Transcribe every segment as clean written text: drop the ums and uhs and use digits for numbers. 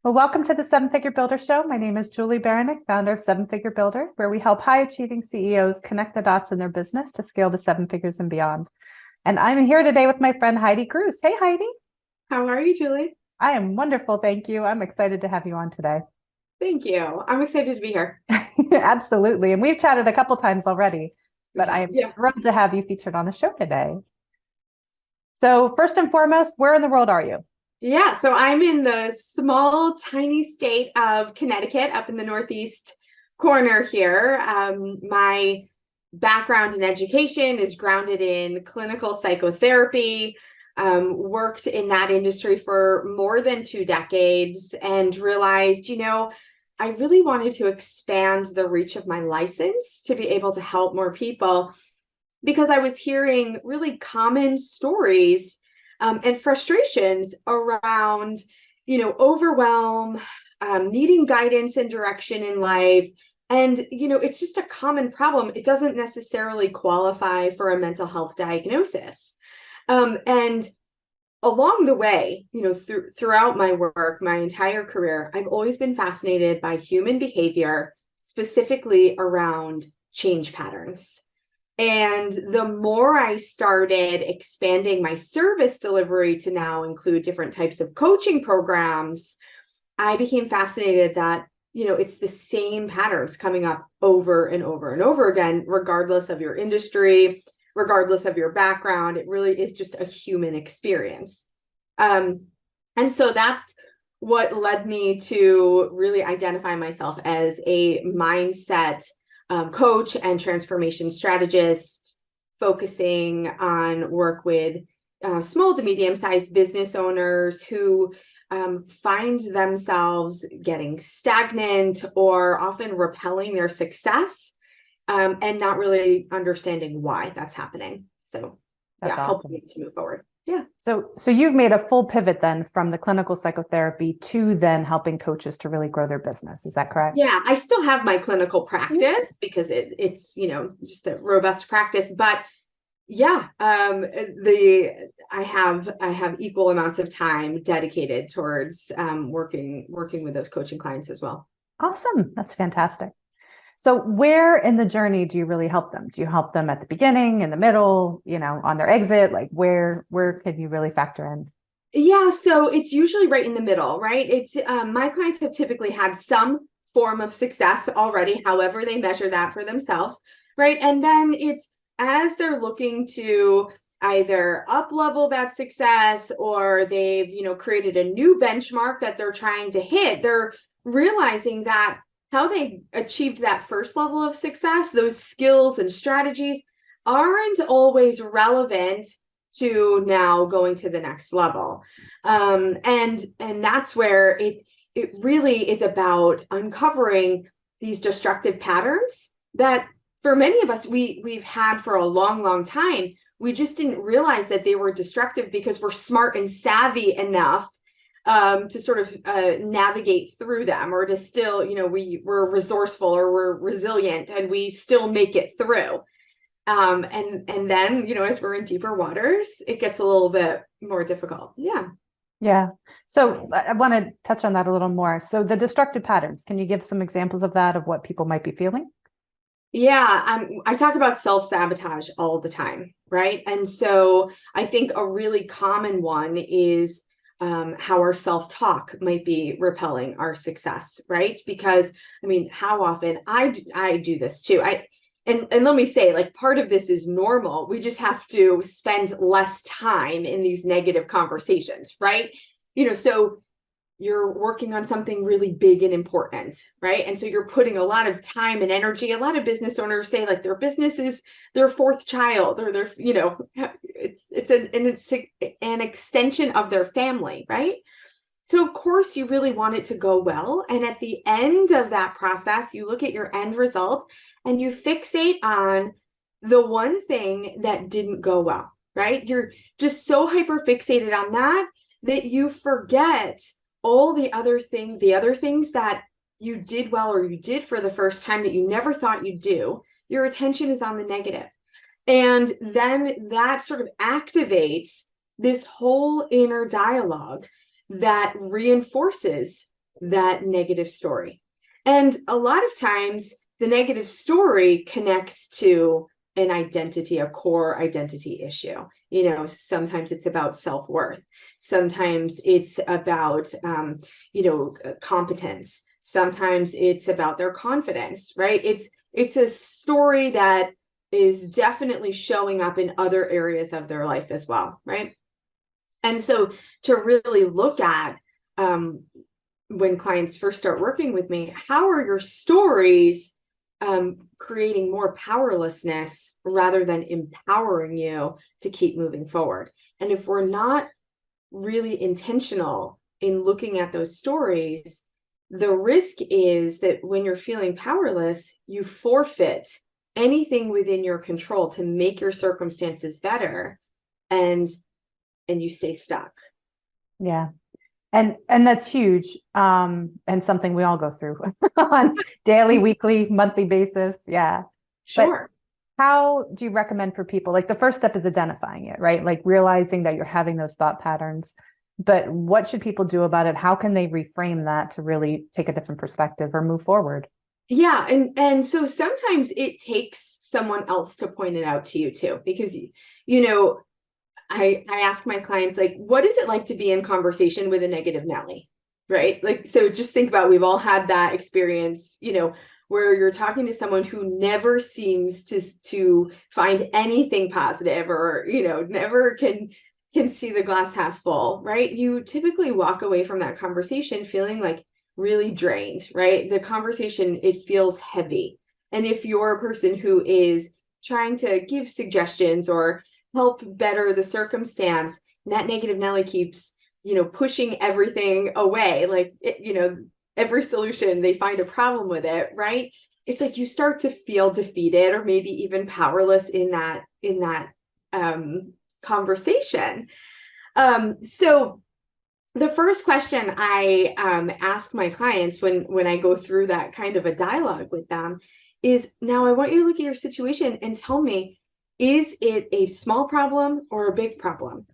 Well, welcome to the Seven Figure Builder Show. My name is Julie Baranek, founder of Seven Figure Builder, where we help high achieving CEOs connect the dots in their business to scale to seven figures and beyond. And I'm here today with my friend Heidi Gruss. Hey, Heidi. How are you, Julie? I am wonderful. Thank you. I'm excited to have you on today. Thank you. I'm excited to be here. Absolutely. And we've chatted a couple times already, but I am Yeah. thrilled to have you featured on the show today. So first and foremost, where in the world are you? Yeah. So I'm in the small, tiny state of Connecticut up in the Northeast corner here. My background in education is grounded in clinical psychotherapy. Worked in that industry for more than 2 decades and realized, I really wanted to expand the reach of my license to be able to help more people because I was hearing really common stories and frustrations around, overwhelm, needing guidance and direction in life. And, it's just a common problem. It doesn't necessarily qualify for a mental health diagnosis. And along the way, throughout my work, my entire career, I've always been fascinated by human behavior, specifically around change patterns. And the more I started expanding my service delivery to now include different types of coaching programs, I became fascinated that, it's the same patterns coming up over and over and over again, regardless of your industry, regardless of your background. It really is just a human experience. And so that's what led me to really identify myself as a mindset coach and transformation strategist, focusing on work with small to medium-sized business owners who find themselves getting stagnant or often repelling their success and not really understanding why that's happening. So That's awesome. Helping me to move forward. Yeah. So you've made a full pivot then from the clinical psychotherapy to then helping coaches to really grow their business. Is that correct? Yeah, I still have my clinical practice because it's just a robust practice, but yeah, I have equal amounts of time dedicated towards working with those coaching clients as well. Awesome. That's fantastic. So where in the journey do you really help them? Do you help them at the beginning, in the middle, on their exit? Like where can you really factor in? Yeah, so it's usually right in the middle, right? It's my clients have typically had some form of success already, however they measure that for themselves, right? And then it's as they're looking to either up level that success or they've, created a new benchmark that they're trying to hit, they're realizing that how they achieved that first level of success, those skills and strategies aren't always relevant to now going to the next level. And that's where it really is about uncovering these destructive patterns that for many of us, we've had for a long, long time. We just didn't realize that they were destructive because we're smart and savvy enough to sort of navigate through them, or to still, we're resourceful or we're resilient and we still make it through. And then, as we're in deeper waters, it gets a little bit more difficult. Yeah. Yeah. So I want to touch on that a little more. So the destructive patterns, can you give some examples of that, of what people might be feeling? Yeah, I talk about self-sabotage all the time, right? And so I think a really common one is how our self-talk might be repelling our success, right? Because how often I do this too. And let me say, like, part of this is normal. We just have to spend less time in these negative conversations, right? So you're working on something really big and important, right? And so you're putting a lot of time and energy. A lot of business owners say like their business is their fourth child, or their, it's an extension of their family, right? So of course you really want it to go well. And at the end of that process, you look at your end result and you fixate on the one thing that didn't go well, right? You're just so hyper fixated on that you forget all the other things that you did well, or you did for the first time that you never thought you'd do. Your attention is on the negative. And then that sort of activates this whole inner dialogue that reinforces that negative story. And a lot of times the negative story connects to an identity, a core identity issue. Sometimes it's about self-worth. Sometimes it's about, competence. Sometimes it's about their confidence, right? It's a story that is definitely showing up in other areas of their life as well, right? And so to really look at, when clients first start working with me, how are your stories creating more powerlessness rather than empowering you to keep moving forward? And if we're not really intentional in looking at those stories, the risk is that when you're feeling powerless, you forfeit anything within your control to make your circumstances better, and you stay stuck. Yeah. And that's huge. And something we all go through on daily, weekly, monthly basis. Yeah. Sure. But how do you recommend for people? Like the first step is identifying it, right? Like realizing that you're having those thought patterns, but what should people do about it? How can they reframe that to really take a different perspective or move forward? Yeah. And so sometimes it takes someone else to point it out to you too, because, I ask my clients, like, what is it like to be in conversation with a negative Nelly, right? Like, so just think about, we've all had that experience, where you're talking to someone who never seems to find anything positive, or, never can see the glass half full, right? You typically walk away from that conversation feeling like really drained, right? The conversation, it feels heavy. And if you're a person who is trying to give suggestions or help better the circumstance, that negative Nelly keeps, pushing everything away. Like, every solution, they find a problem with it, right? It's like you start to feel defeated or maybe even powerless in that conversation. So the first question I ask my clients when I go through that kind of a dialogue with them is, now I want you to look at your situation and tell me, is it a small problem or a big problem?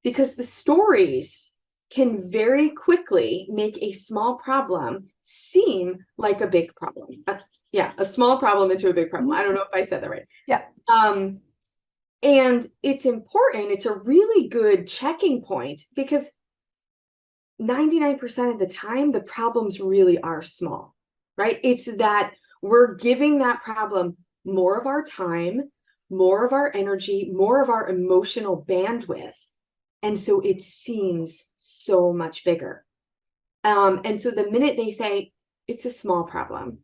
Because the stories can very quickly make a small problem seem like a big problem. A small problem into a big problem. I don't know if I said that right. Yeah. And it's important. It's a really good checking point, because 99% of the time, the problems really are small, right? It's that we're giving that problem more of our time, more of our energy, more of our emotional bandwidth. And so it seems so much bigger. And so the minute they say it's a small problem,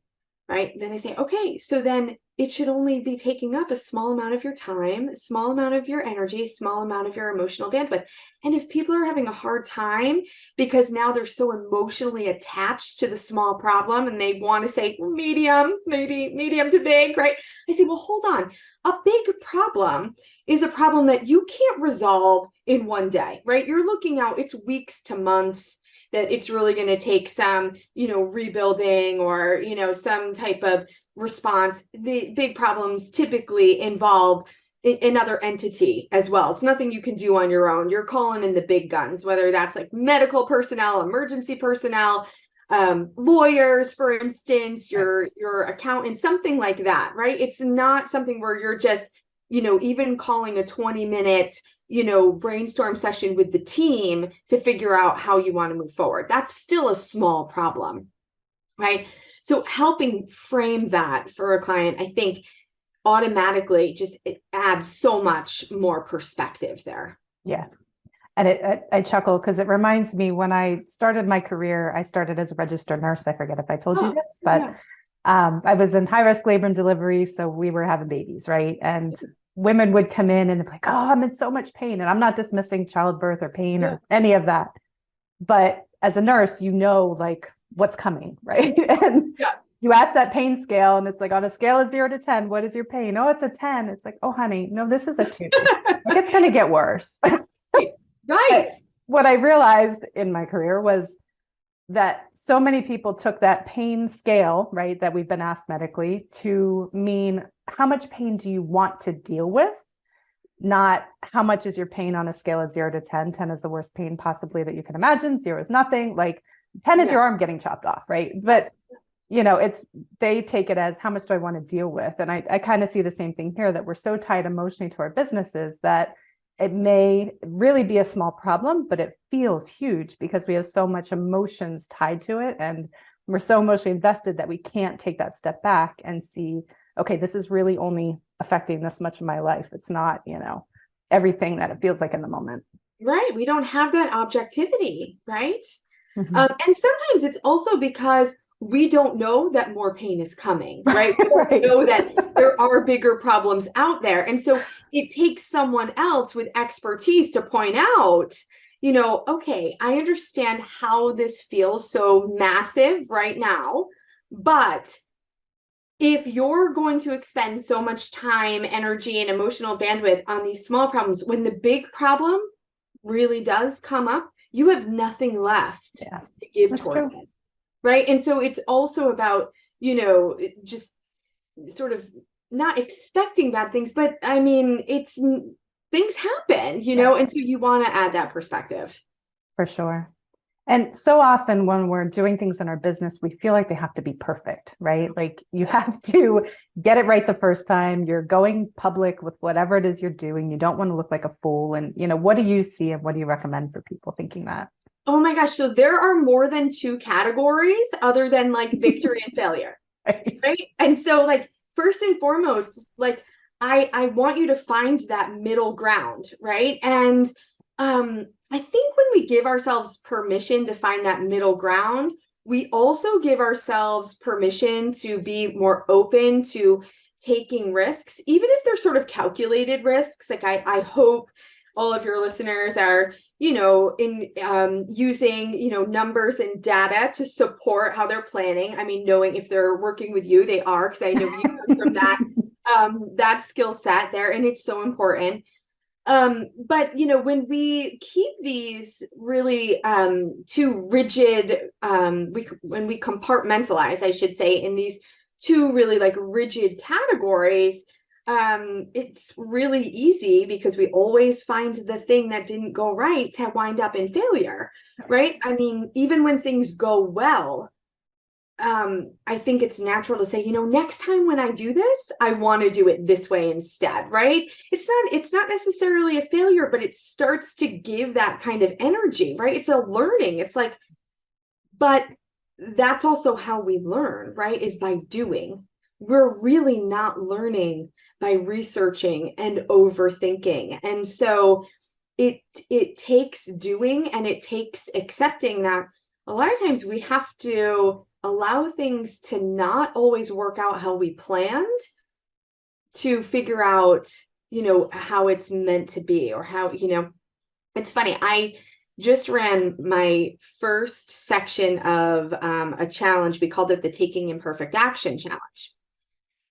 right? Then I say, okay, so then it should only be taking up a small amount of your time, a small amount of your energy, a small amount of your emotional bandwidth. And if people are having a hard time because now they're so emotionally attached to the small problem and they want to say medium, maybe medium to big, right? I say, well, hold on. A big problem is a problem that you can't resolve in one day, right? You're looking out, it's weeks to months that it's really going to take some, rebuilding or, some type of response. The big problems typically involve another entity as well. It's nothing you can do on your own. You're calling in the big guns, whether that's like medical personnel, emergency personnel, lawyers, for instance, your accountant, something like that, right? It's not something where you're just, even calling a 20-minute, brainstorm session with the team to figure out how you want to move forward. That's still a small problem, right? So helping frame that for a client, I think automatically just it adds so much more perspective there. Yeah. And I chuckle because it reminds me, when I started my career, I started as a registered nurse. I forget if I told you this, but I was in high risk labor and delivery. So we were having babies, right? And women would come in and they're like, oh, I'm in so much pain. And I'm not dismissing childbirth or pain or any of that. But as a nurse, like what's coming, right? And you ask that pain scale and it's like, on a scale of 0 to 10, what is your pain? Oh, it's a 10. It's like, oh, honey, no, this is a 2. Like, it's going to get worse. Right. What I realized in my career was that so many people took that pain scale, right, that we've been asked medically, to mean how much pain do you want to deal with, not how much is your pain on a scale of 0 to 10. 10 is the worst pain possibly that you can imagine. 0 is nothing. Like, 10 is Yeah. your arm getting chopped off, right? But they take it as how much do I want to deal with? And I kind of see the same thing here, that we're so tied emotionally to our businesses that it may really be a small problem, but it feels huge because we have so much emotions tied to it. And we're so emotionally invested that we can't take that step back and see, okay, this is really only affecting this much of my life. It's not, everything that it feels like in the moment. Right. We don't have that objectivity, right? Mm-hmm. And sometimes it's also because we don't know that more pain is coming, right? We don't Right. know that there are bigger problems out there. And so it takes someone else with expertise to point out, okay, I understand how this feels so massive right now, but if you're going to expend so much time, energy, and emotional bandwidth on these small problems, when the big problem really does come up, you have nothing left to give toward it. Right. And so it's also about, just sort of not expecting bad things, but I mean, things happen, and so you want to add that perspective. For sure. And so often when we're doing things in our business, we feel like they have to be perfect, right? Like you have to get it right the first time. You're going public with whatever it is you're doing. You don't want to look like a fool. And, what do you see and what do you recommend for people thinking that? Oh my gosh. So there are more than two categories other than like victory and failure. Right. And so like, first and foremost, like I want you to find that middle ground. Right. And I think when we give ourselves permission to find that middle ground, we also give ourselves permission to be more open to taking risks, even if they're sort of calculated risks. Like I hope all of your listeners are in using, numbers and data to support how they're planning. I mean, knowing if they're working with you, they are, because I know you come from that skill set there, and it's so important. But when we keep these really too rigid, when we compartmentalize, I should say, in these two really like rigid categories, it's really easy, because we always find the thing that didn't go right to wind up in failure, right? I mean, even when things go well, I think it's natural to say, next time when I do this, I want to do it this way instead, right? It's not necessarily a failure, but it starts to give that kind of energy, right? It's a learning. It's like, but that's also how we learn, right? Is by doing. We're really not learning by researching and overthinking. And so it takes doing, and it takes accepting that a lot of times we have to allow things to not always work out how we planned, to figure out, how it's meant to be, or how, it's funny. I just ran my first section of a challenge. We called it the Taking Imperfect Action Challenge.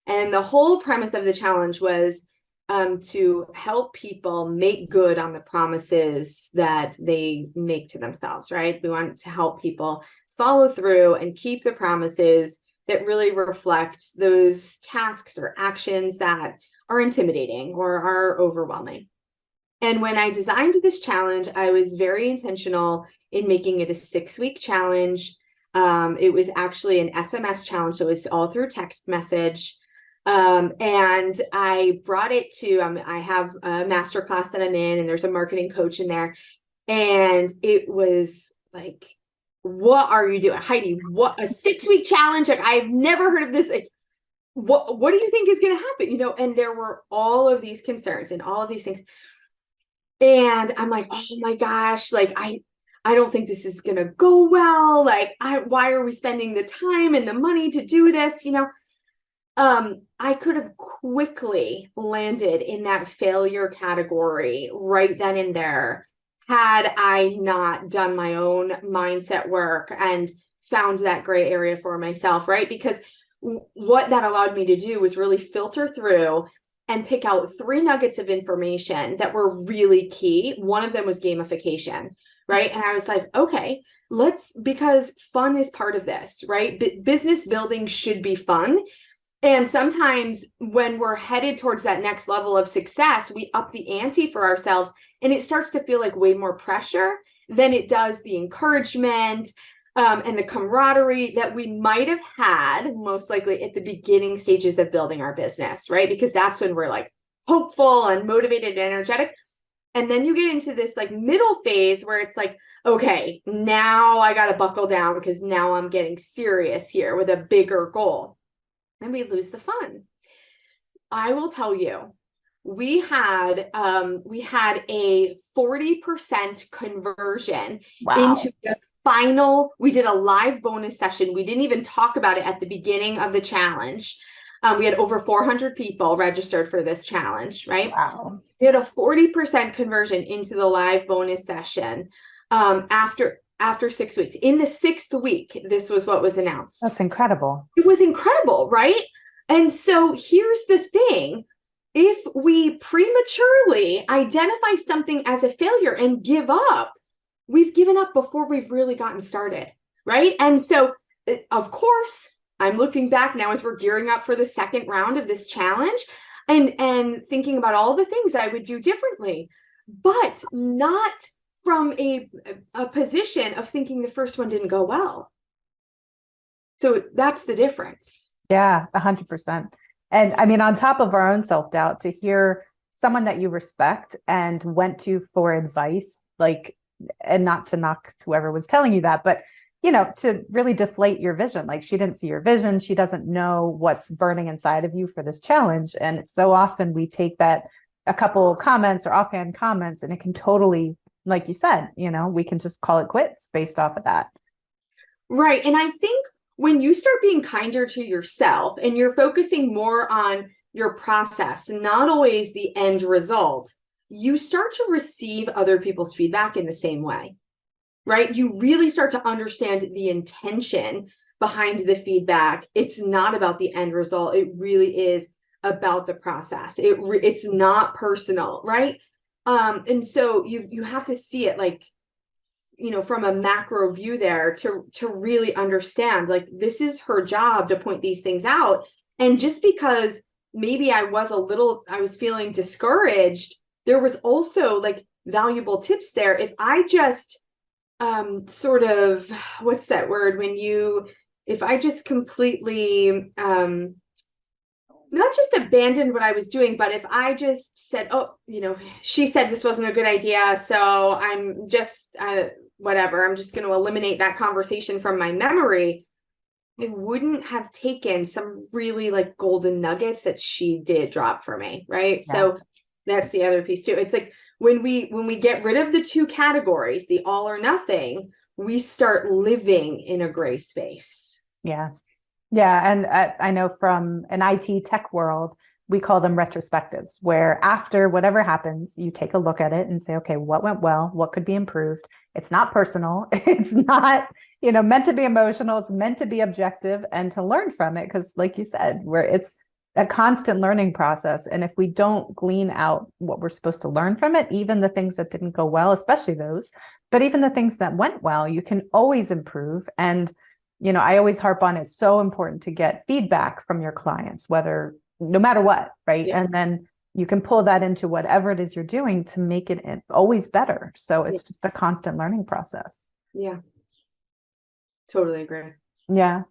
And the whole premise of the challenge was to help people make good on the promises that they make to themselves, right? We want to help people follow through and keep the promises that really reflect those tasks or actions that are intimidating or are overwhelming. And when I designed this challenge, I was very intentional in making it a 6-week challenge. It was actually an SMS challenge, so it's all through text message. And I brought it to, I have a masterclass that I'm in, and there's a marketing coach in there. And it was like, what are you doing, Heidi? What, a 6-week challenge? Like, I've never heard of this. Like, what do you think is going to happen? And there were all of these concerns and all of these things. And I'm like, oh my gosh, like, I don't think this is going to go well. Like, why are we spending the time and the money to do this? I could have quickly landed in that failure category right then and there, had I not done my own mindset work and found that gray area for myself, right? Because what that allowed me to do was really filter through and pick out 3 nuggets of information that were really key. One of them was gamification, right? And I was like, okay, because fun is part of this, right? Business building should be fun. And sometimes when we're headed towards that next level of success, we up the ante for ourselves, and it starts to feel like way more pressure than it does the encouragement. and the camaraderie that we might have had most likely at the beginning stages of building our business, right? Because that's when we're like hopeful and motivated and energetic. And then you get into this like middle phase where it's like, okay, now I got to buckle down because now I'm getting serious here with a bigger goal. And we lose the fun. I will tell you, we had a 40% conversion into the final. We did a live bonus session. We didn't even talk about it at the beginning of the challenge. We had over 400 people registered for this challenge, right? Wow. We had a 40% conversion into the live bonus session after 6 weeks. In the 6th week, this was what was announced. That's incredible. It was incredible, right? And so here's the thing. If we prematurely identify something as a failure and give up, we've given up before we've really gotten started, right? And so, of course, I'm looking back now as we're gearing up for the second round of this challenge and thinking about all the things I would do differently, but not from a position of thinking the first one didn't go well. So that's the difference. Yeah, 100%. And I mean, on top of our own self-doubt, to hear someone that you respect and went to for advice, like, and not to knock whoever was telling you that, but to really deflate your vision. Like, she didn't see your vision. She doesn't know what's burning inside of you for this challenge. And so often we take that a couple of comments or offhand comments, and it can totally, like you said, we can just call it quits based off of that. Right. And I think when you start being kinder to yourself and you're focusing more on your process, not always the end result, you start to receive other people's feedback in the same way. Right? You really start to understand the intention behind the feedback. It's not about the end result. It really is about the process. It's not personal, right? And so you have to see it like, from a macro view there to really understand, like, this is her job to point these things out. And just because maybe I was feeling discouraged, there was also like valuable tips there. If I just sort of, what's that word, if I just completely not just abandoned what I was doing, but if I just said, oh, she said this wasn't a good idea, so I'm just whatever, I'm just going to eliminate that conversation from my memory, I wouldn't have taken some really like golden nuggets that she did drop for me, right? Yeah. So that's the other piece too. It's like, when we get rid of the two categories, the all or nothing, we start living in a gray space. Yeah. Yeah. And I know from an IT tech world, we call them retrospectives, where after whatever happens, you take a look at it and say, okay, what went well? What could be improved? It's not personal. It's not, meant to be emotional. It's meant to be objective and to learn from it. Because like you said, it's a constant learning process. And if we don't glean out what we're supposed to learn from it, even the things that didn't go well, especially those, but even the things that went well, you can always improve. And, I always harp on, it's so important to get feedback from your clients, no matter what, right? Yeah. And then you can pull that into whatever it is you're doing to make it always better. So it's just a constant learning process. Yeah. Totally agree. Yeah.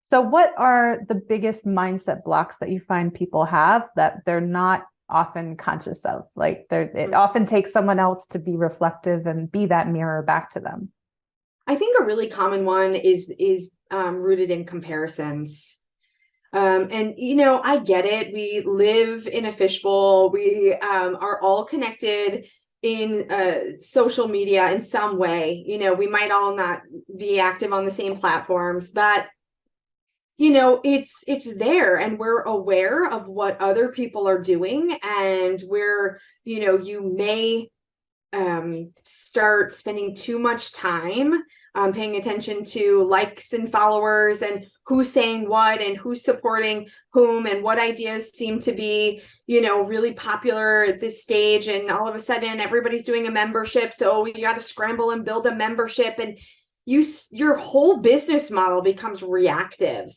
So what are the biggest mindset blocks that you find people have that they're not often conscious of? Like, it often takes someone else to be reflective and be that mirror back to them. I think a really common one is rooted in comparisons. And, I get it. We live in a fishbowl. We are all connected in social media in some way. We might all not be active on the same platforms, but it's there, and we're aware of what other people are doing, and you may start spending too much time paying attention to likes and followers and who's saying what and who's supporting whom and what ideas seem to be, really popular at this stage. And all of a sudden everybody's doing a membership. So you got to scramble and build a membership, and your whole business model becomes reactive,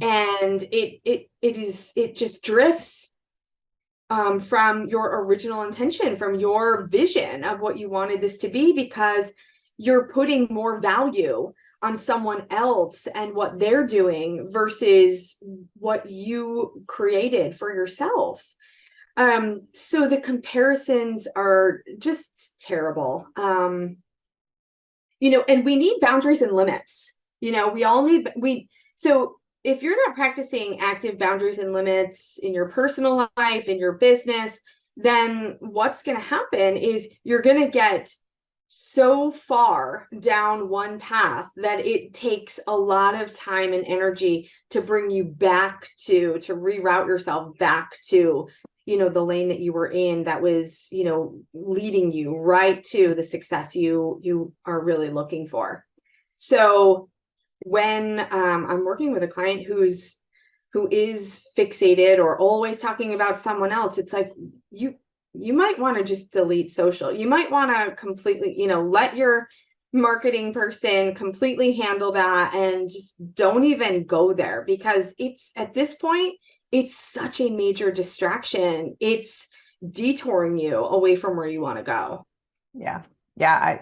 and it just drifts from your original intention, from your vision of what you wanted this to be, because you're putting more value on someone else and what they're doing versus what you created for yourself. So the comparisons are just terrible. And we need boundaries and limits. We all need, so if you're not practicing active boundaries and limits in your personal life, in your business, then what's going to happen is you're going to get so far down one path that it takes a lot of time and energy to bring you back to reroute yourself back to, the lane that you were in that was, leading you right to the success you are really looking for. So when I'm working with a client who is fixated or always talking about someone else, it's like you might want to just delete social. You might want to completely, let your marketing person completely handle that and just don't even go there, because it's at this point, it's such a major distraction. It's detouring you away from where you want to go. Yeah. Yeah.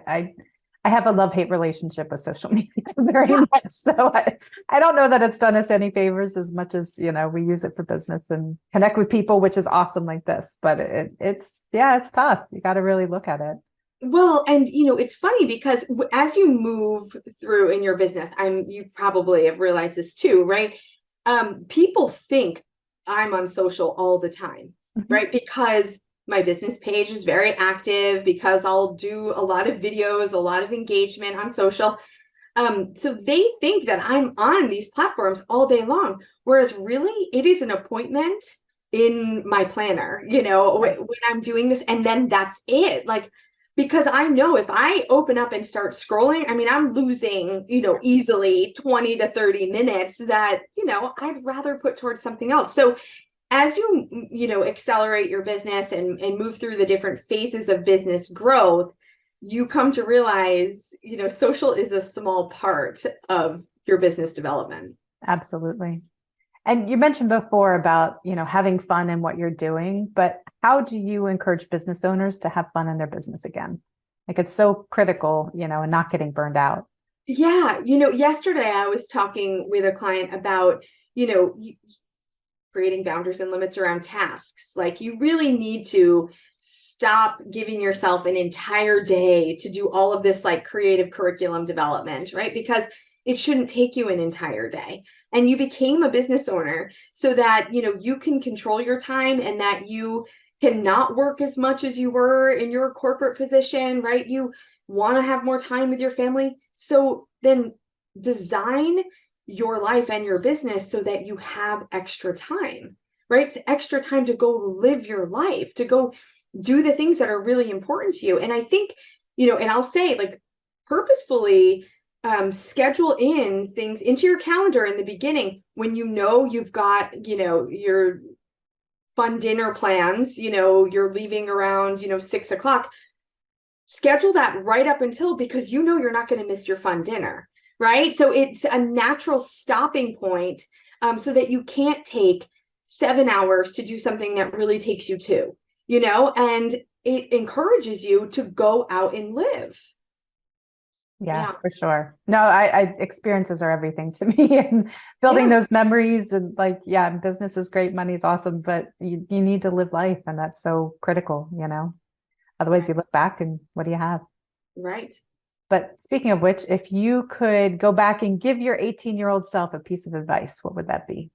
I have a love-hate relationship with social media very much. So I don't know that it's done us any favors as much as, we use it for business and connect with people, which is awesome like this, but it's tough. You got to really look at it. Well, and it's funny because as you move through in your business, you probably have realized this too, right? People think I'm on social all the time, right? Because my business page is very active, because I'll do a lot of videos, a lot of engagement on social. So they think that I'm on these platforms all day long, whereas really it is an appointment in my planner, right, when I'm doing this, and then that's it. Like, because I know if I open up and start scrolling, I'm losing, easily 20 to 30 minutes that, I'd rather put towards something else. So as you accelerate your business and move through the different phases of business growth, you come to realize, social is a small part of your business development. Absolutely. And you mentioned before about, having fun in what you're doing, but how do you encourage business owners to have fun in their business again? Like, it's so critical, and not getting burned out. Yeah. Yesterday I was talking with a client about, creating boundaries and limits around tasks. Like, you really need to stop giving yourself an entire day to do all of this like creative curriculum development, right? Because it shouldn't take you an entire day. And you became a business owner so that, you can control your time and that you cannot work as much as you were in your corporate position, right? You want to have more time with your family. So then design your life and your business so that you have extra time, right? It's extra time to go live your life, to go do the things that are really important to you. And I think, and I'll say, like, purposefully schedule in things into your calendar in the beginning when you've got, your fun dinner plans, you're leaving around, 6:00. Schedule that right up until, because you're not going to miss your fun dinner, right? So it's a natural stopping point, so that you can't take 7 hours to do something that really takes you 2, and it encourages you to go out and live. Yeah, for sure. No, I experiences are everything to me, and building those memories, and business is great, money's awesome, but you need to live life, and that's so critical, otherwise you look back and what do you have? Right. But speaking of which, if you could go back and give your 18-year-old self a piece of advice, what would that be?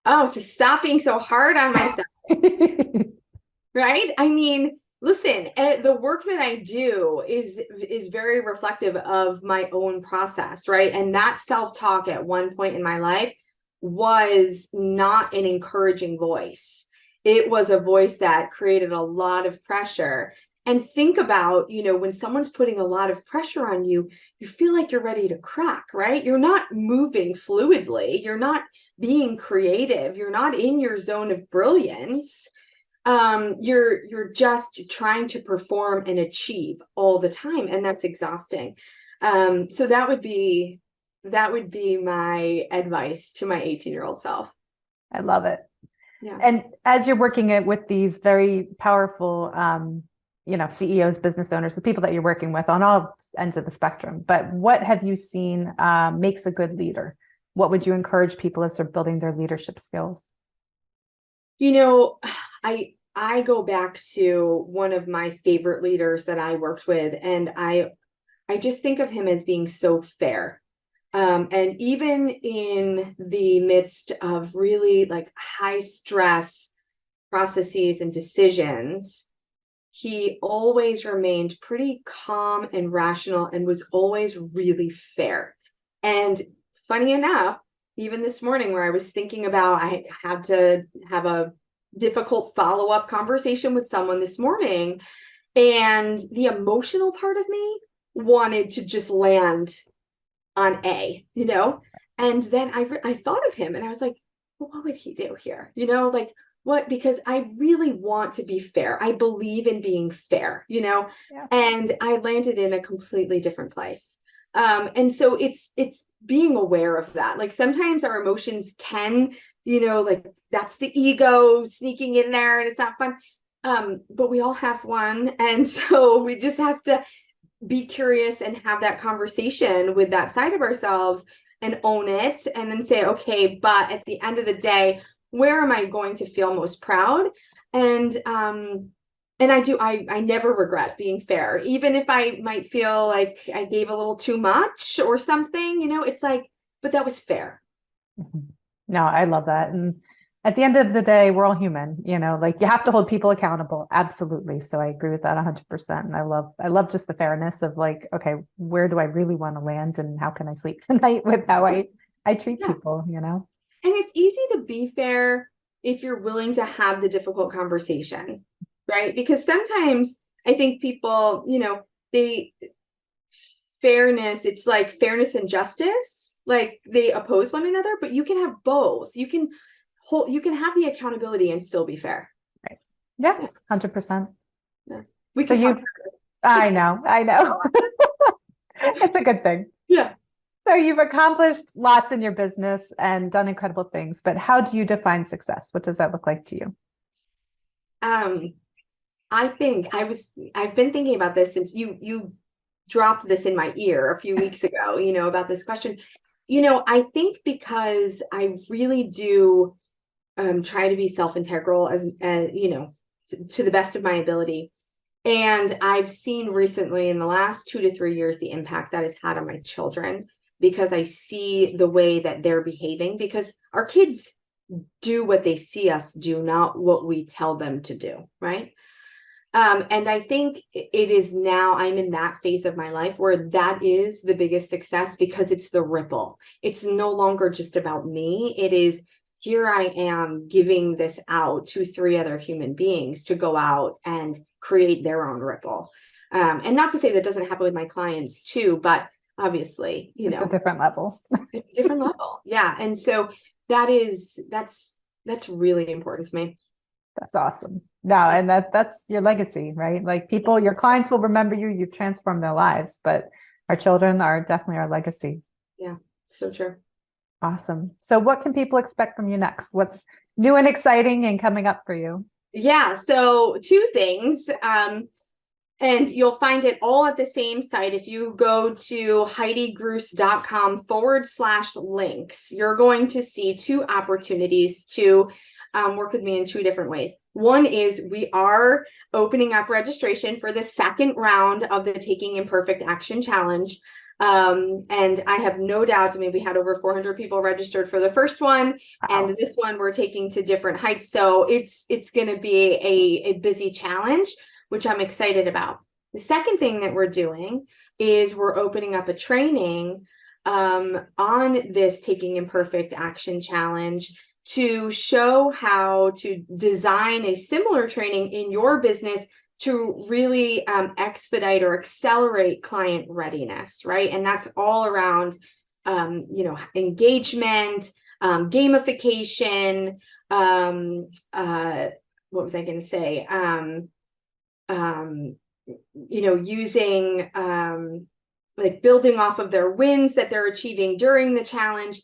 Oh, to stop being so hard on myself. Right? Listen, the work that I do is very reflective of my own process, right? And that self-talk at one point in my life was not an encouraging voice. It was a voice that created a lot of pressure. And think about, when someone's putting a lot of pressure on you, you feel like you're ready to crack, right? You're not moving fluidly. You're not being creative. You're not in your zone of brilliance. You're just trying to perform and achieve all the time, and that's exhausting. So that would be my advice to my 18-year-old self. I love it. Yeah. And as you're working it with these very powerful CEOs, business owners, the people that you're working with on all ends of the spectrum. But what have you seen makes a good leader? What would you encourage people as they're building their leadership skills? I go back to one of my favorite leaders that I worked with, and I just think of him as being so fair. And even in the midst of really like high stress processes and decisions, he always remained pretty calm and rational and was always really fair. And funny enough, even this morning where I was thinking about, I had to have a difficult follow-up conversation with someone this morning, and the emotional part of me wanted to just land on A, and then I thought of him and I was like, well, what would he do here? Like what? Because I really want to be fair. I believe in being fair, Yeah. and I landed in a completely different place. And so it's being aware of that. Like sometimes our emotions can, like that's the ego sneaking in there and it's not fun. But we all have one. And so we just have to be curious and have that conversation with that side of ourselves and own it, and then say, okay, but at the end of the day, where am I going to feel most proud? And I never regret being fair, even if I might feel like I gave a little too much or something, it's like, but that was fair. No, I love that. And at the end of the day, we're all human, like you have to hold people accountable. Absolutely. So I agree with that 100%. And I love just the fairness of like, okay, where do I really want to land and how can I sleep tonight with how I treat people, And it's easy to be fair if you're willing to have the difficult conversation, right? Because sometimes I think people, it's like fairness and justice, like they oppose one another, but you can have both. You can have the accountability and still be fair. Right. Yeah, 100%. Yeah. We can I know. It's a good thing. Yeah. So you've accomplished lots in your business and done incredible things, but how do you define success? What does that look like to you? I think I've been thinking about this since you dropped this in my ear a few weeks ago, about this question. I think because I really do try to be self-integral as to the best of my ability. And I've seen recently in the last 2 to 3 years the impact that has had on my children, because I see the way that they're behaving, because our kids do what they see us do, not what we tell them to do, right? And I think it is now I'm in that phase of my life where that is the biggest success, because it's the ripple. It's no longer just about me. It is, here I am giving this out to 3 other human beings to go out and create their own ripple. And not to say that doesn't happen with my clients too, but obviously, it's a different level. Different level. Yeah. And so that's really important to me. That's awesome. No, and that's your legacy, right? Like your clients will remember you, you've transformed their lives, but our children are definitely our legacy. Yeah, so true. Awesome. So what can people expect from you next? What's new and exciting and coming up for you? Yeah, so 2 things. And you'll find it all at the same site. If you go to heidigruss.com/links, you're going to see 2 opportunities to work with me in 2 different ways. One is we are opening up registration for the second round of the Taking Imperfect Action Challenge. And I have no doubts. I mean, we had over 400 people registered for the first one. Wow. And this one we're taking to different heights. So it's going to be a busy challenge, which I'm excited about. The second thing that we're doing is we're opening up a training on this Taking Imperfect Action Challenge to show how to design a similar training in your business to really expedite or accelerate client readiness, right? And that's all around, engagement, gamification. What was I going to say? Using like building off of their wins that they're achieving during the challenge.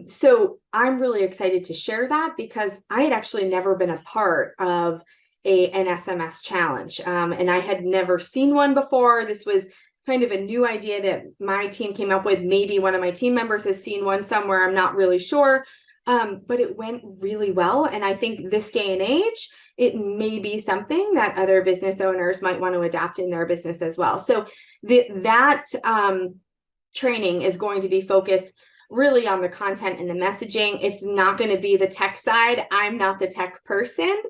So I'm really excited to share that, because I had actually never been a part of an SMS challenge. And I had never seen one before. This was kind of a new idea that my team came up with. Maybe one of my team members has seen one somewhere. I'm not really sure. But it went really well. And I think this day and age, it may be something that other business owners might want to adapt in their business as well. So that training is going to be focused really on the content and the messaging. It's not going to be the tech side. I'm not the tech person,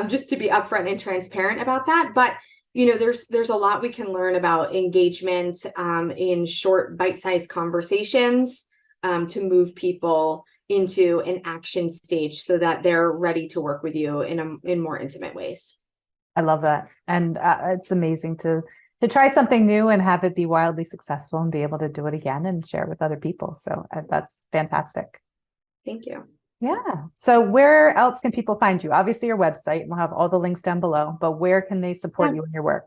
just to be upfront and transparent about that. But there's a lot we can learn about engagement in short, bite-sized conversations to move people into an action stage so that they're ready to work with you in more intimate ways. I love that. And it's amazing to try something new and have it be wildly successful and be able to do it again and share with other people. So that's fantastic. Thank you. Yeah. So where else can people find you? Obviously your website, we'll have all the links down below, but where can they support you in your work?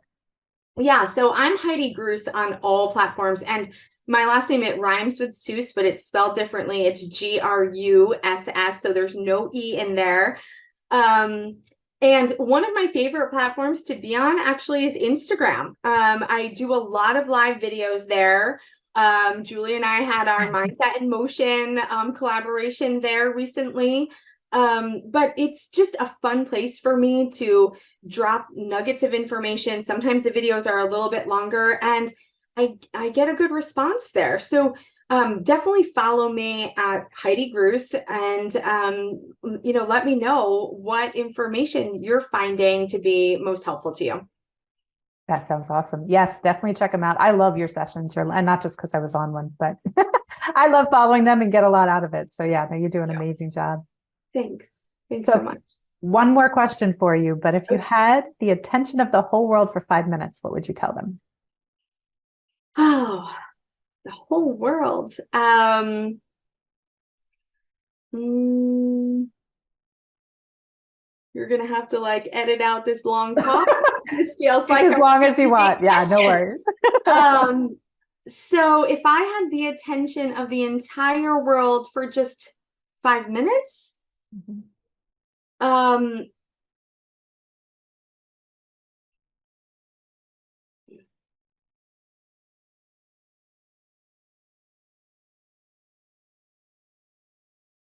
Yeah. So I'm Heidi Gruss on all platforms, and my last name, it rhymes with Seuss, but it's spelled differently. It's Gruss. So there's no E in there. And one of my favorite platforms to be on actually is Instagram. I do a lot of live videos there. Julie and I had our Mindset in Motion collaboration there recently. But it's just a fun place for me to drop nuggets of information. Sometimes the videos are a little bit longer, and I get a good response there. So definitely follow me at Heidi Gruss, and let me know what information you're finding to be most helpful to you. That sounds awesome. Yes, definitely check them out. I love your sessions, and not just because I was on one, but I love following them and get a lot out of it. So yeah, you do an amazing job. Thanks so much. One more question for you, but if you had the attention of the whole world for 5 minutes, what would you tell them? Oh, the whole world. You're gonna have to edit out this long pause. This feels like as long as you want. Yeah, no worries. So if I had the attention of the entire world for just 5 minutes,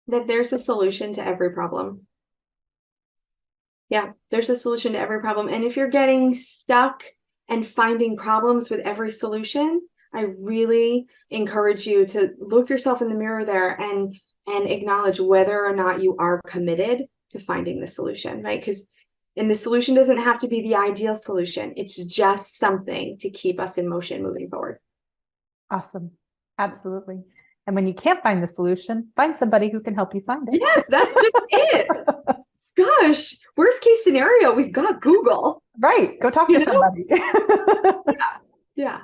that there's a solution to every problem. Yeah, there's a solution to every problem. And if you're getting stuck and finding problems with every solution, I really encourage you to look yourself in the mirror there and acknowledge whether or not you are committed to finding the solution, right? And the solution doesn't have to be the ideal solution. It's just something to keep us in motion moving forward. Awesome. Absolutely. And when you can't find the solution, find somebody who can help you find it. Yes, that's just it. Gosh, worst case scenario, we've got Google. Right. Go talk to somebody. Yeah.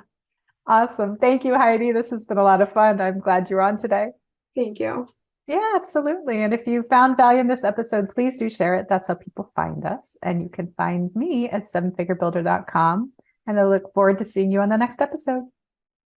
Awesome. Thank you, Heidi. This has been a lot of fun. I'm glad you're on today. Thank you. Yeah, absolutely. And if you found value in this episode, please do share it. That's how people find us. And you can find me at sevenfigurebuilder.com. And I look forward to seeing you on the next episode.